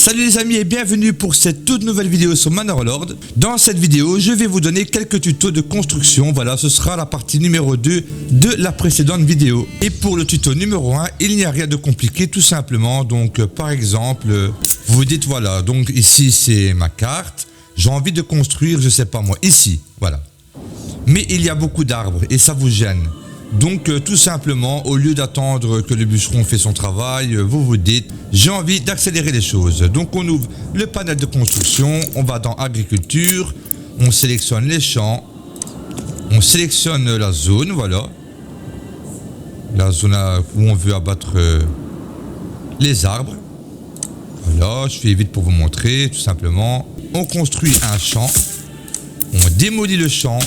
Salut les amis et bienvenue pour cette toute nouvelle vidéo sur Manor Lord. Dans cette vidéo, je vais vous donner quelques tutos de construction. Voilà, ce sera la partie numéro 2 de la précédente vidéo. Et pour le tuto numéro 1, il n'y a rien de compliqué tout simplement. Donc par exemple, vous vous dites voilà, donc ici c'est ma carte. J'ai envie de construire, je sais pas moi, ici, voilà. Mais il y a beaucoup d'arbres et ça vous gêne. Donc tout simplement, au lieu d'attendre que le bûcheron fait son travail, vous vous dites, j'ai envie d'accélérer les choses. Donc on ouvre le panel de construction, on va dans agriculture, on sélectionne les champs, on sélectionne la zone, voilà. La zone où on veut abattre les arbres. Voilà, je fais vite pour vous montrer, tout simplement. On construit un champ, on démolit le champ.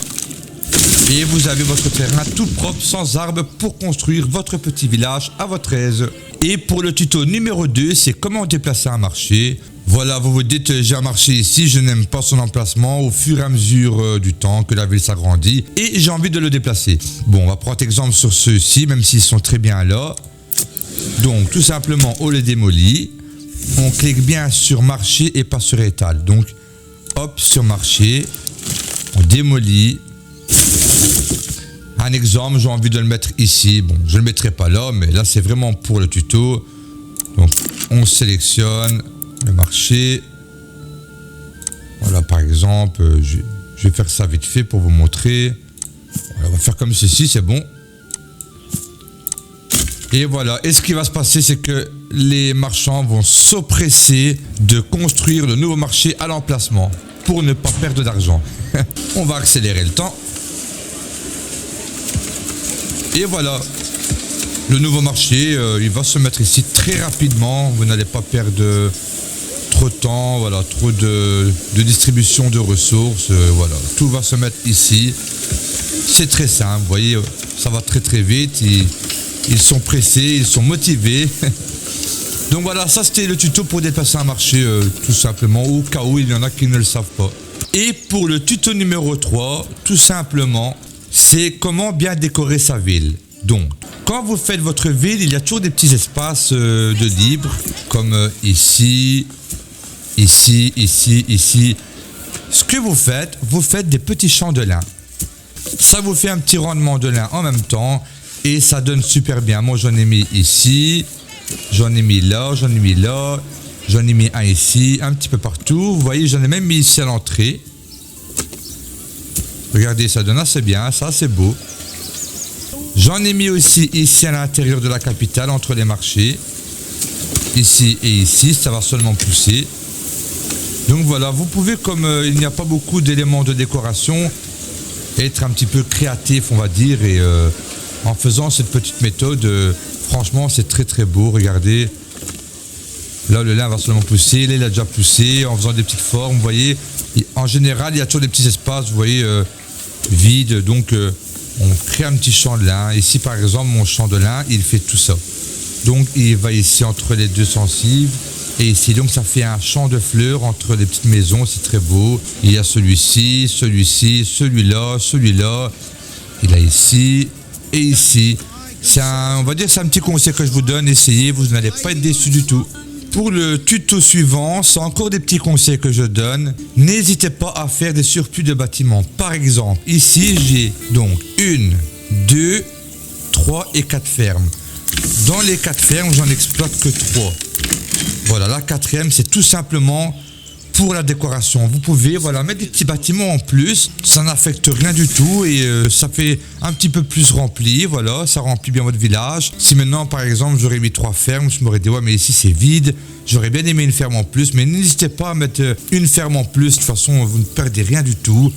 Et vous avez votre terrain tout propre, sans arbres, pour construire votre petit village à votre aise. Et pour le tuto numéro 2, c'est comment déplacer un marché. Voilà, vous vous dites, j'ai un marché ici, je n'aime pas son emplacement au fur et à mesure du temps que la ville s'agrandit. Et j'ai envie de le déplacer. Bon, on va prendre exemple sur ceux-ci, même s'ils sont très bien là. Donc, tout simplement, on les démolit. On clique bien sur marché et pas sur étal. Donc, hop, sur marché, on démolit. Un exemple, j'ai envie de le mettre ici. Bon, je ne le mettrai pas là, mais là, c'est vraiment pour le tuto. Donc, on sélectionne le marché. Voilà, par exemple, je vais faire ça vite fait pour vous montrer. Voilà, on va faire comme ceci, c'est bon. Et voilà, et ce qui va se passer, c'est que les marchands vont s'oppresser de construire le nouveau marché à l'emplacement pour ne pas perdre d'argent. On va accélérer le temps. Et voilà, le nouveau marché, il va se mettre ici très rapidement. Vous n'allez pas perdre trop de temps, voilà, trop de distribution de ressources. Voilà, tout va se mettre ici. C'est très simple, vous voyez, ça va très très vite. Ils sont pressés, ils sont motivés. Donc voilà, ça c'était le tuto pour déplacer un marché, tout simplement, au cas où il y en a qui ne le savent pas. Et pour le tuto numéro 3, tout simplement, c'est comment bien décorer sa ville. Donc, quand vous faites votre ville, il y a toujours des petits espaces de libre, comme ici, ici, ici, ici. Ce que vous faites des petits champs de lin. Ça vous fait un petit rendement de lin en même temps, et ça donne super bien. Moi, j'en ai mis ici, j'en ai mis là, j'en ai mis là, j'en ai mis un ici, un petit peu partout. Vous voyez, j'en ai même mis ici à l'entrée. Regardez, ça donne assez bien, ça c'est beau. J'en ai mis aussi ici à l'intérieur de la capitale, entre les marchés. Ici et ici, ça va seulement pousser. Donc voilà, vous pouvez, comme il n'y a pas beaucoup d'éléments de décoration, être un petit peu créatif, on va dire. Et en faisant cette petite méthode, franchement, c'est très très beau. Regardez, là le lin va seulement pousser, là il a déjà poussé, en faisant des petites formes, vous voyez. En général, il y a toujours des petits espaces, vous voyez, vides. Donc, on crée un petit champ de lin. Ici, par exemple, mon champ de lin, il fait tout ça. Donc, il va ici entre les deux sensibles. Et ici, donc, ça fait un champ de fleurs entre les petites maisons. C'est très beau. Il y a celui-ci, celui-ci, celui-là, celui-là. Il a ici et ici. On va dire, c'est un petit conseil que je vous donne. Essayez, vous n'allez pas être déçus du tout. Pour le tuto suivant, c'est encore des petits conseils que je donne. N'hésitez pas à faire des surplus de bâtiments. Par exemple, ici, j'ai donc 1, 2, 3 et 4 fermes. Dans les 4 fermes, j'en exploite que 3. Voilà, la 4e, c'est tout simplement pour la décoration. Vous pouvez mettre des petits bâtiments en plus. Ça n'affecte rien du tout et ça fait un petit peu plus rempli. Voilà, ça remplit bien votre village. Si maintenant, par exemple, j'aurais mis 3 fermes, je m'aurais dit, ouais, mais ici c'est vide. J'aurais bien aimé une ferme en plus, mais n'hésitez pas à mettre une ferme en plus. De toute façon, vous ne perdez rien du tout.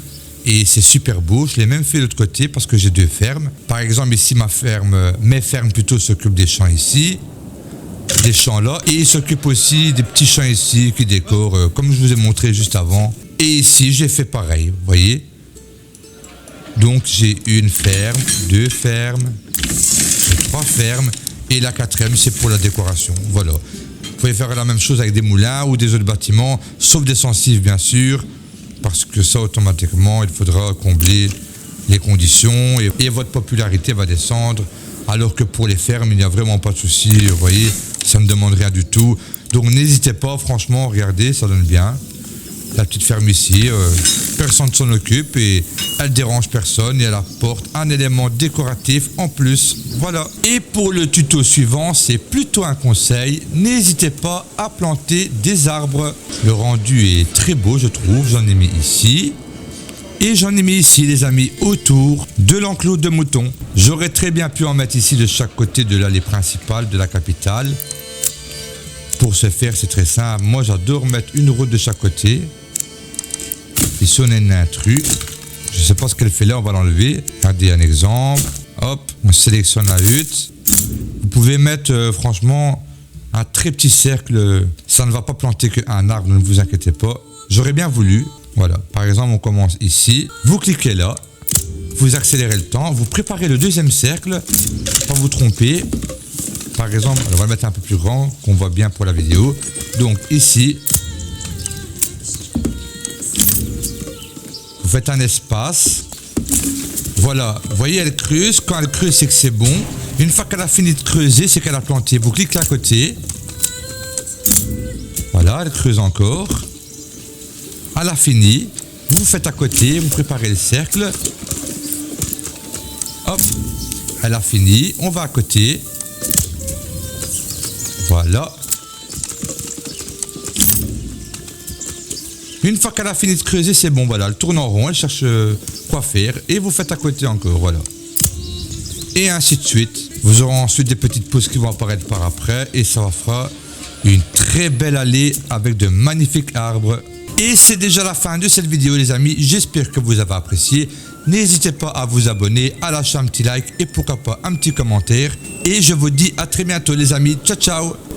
Et c'est super beau. Je l'ai même fait de l'autre côté parce que j'ai 2 fermes. Par exemple, ici, mes fermes plutôt s'occupent des champs ici. Des champs là, et il s'occupe aussi des petits champs ici qui décorent comme je vous ai montré juste avant. Et ici j'ai fait pareil, vous voyez. Donc j'ai 1 ferme, 2 fermes, 3 fermes, et la 4e c'est pour la décoration. Voilà, vous pouvez faire la même chose avec des moulins ou des autres bâtiments, sauf des sensibles bien sûr, parce que ça automatiquement il faudra combler les conditions et votre popularité va descendre. Alors que pour les fermes, il n'y a vraiment pas de souci, vous voyez, ça ne demande rien du tout. Donc n'hésitez pas, franchement, regardez, ça donne bien. La petite ferme ici, personne ne s'en occupe et elle dérange personne et elle apporte un élément décoratif en plus. Voilà. Et pour le tuto suivant, c'est plutôt un conseil. N'hésitez pas à planter des arbres. Le rendu est très beau, je trouve. J'en ai mis ici. Et j'en ai mis ici, les amis, autour de l'enclos de moutons. J'aurais très bien pu en mettre ici de chaque côté de l'allée principale de la capitale. Pour ce faire, c'est très simple. Moi, j'adore mettre une route de chaque côté. Ici, on a une intrus. Je ne sais pas ce qu'elle fait là, on va l'enlever. Regardez un exemple. Hop, on sélectionne la hutte. Vous pouvez mettre, franchement, un très petit cercle. Ça ne va pas planter qu'un arbre, ne vous inquiétez pas. J'aurais bien voulu. Voilà, par exemple, on commence ici. Vous cliquez là. Vous accélérez le temps. Vous préparez le deuxième cercle. Pas vous tromper. Par exemple, on va le mettre un peu plus grand, qu'on voit bien pour la vidéo. Donc ici, vous faites un espace. Voilà, vous voyez, elle creuse. Quand elle creuse, c'est que c'est bon. Une fois qu'elle a fini de creuser, c'est qu'elle a planté. Vous cliquez à côté. Voilà, elle creuse encore. Elle a fini. Vous faites à côté, vous préparez le cercle. Hop, elle a fini. On va à côté. Voilà. Une fois qu'elle a fini de creuser, c'est bon. Voilà, elle tourne en rond, elle cherche quoi faire. Et vous faites à côté encore, voilà. Et ainsi de suite. Vous aurez ensuite des petites pauses qui vont apparaître par après. Et ça fera une très belle allée avec de magnifiques arbres. Et c'est déjà la fin de cette vidéo, les amis. J'espère que vous avez apprécié. N'hésitez pas à vous abonner, à lâcher un petit like et pourquoi pas un petit commentaire. Et je vous dis à très bientôt, les amis. Ciao, ciao!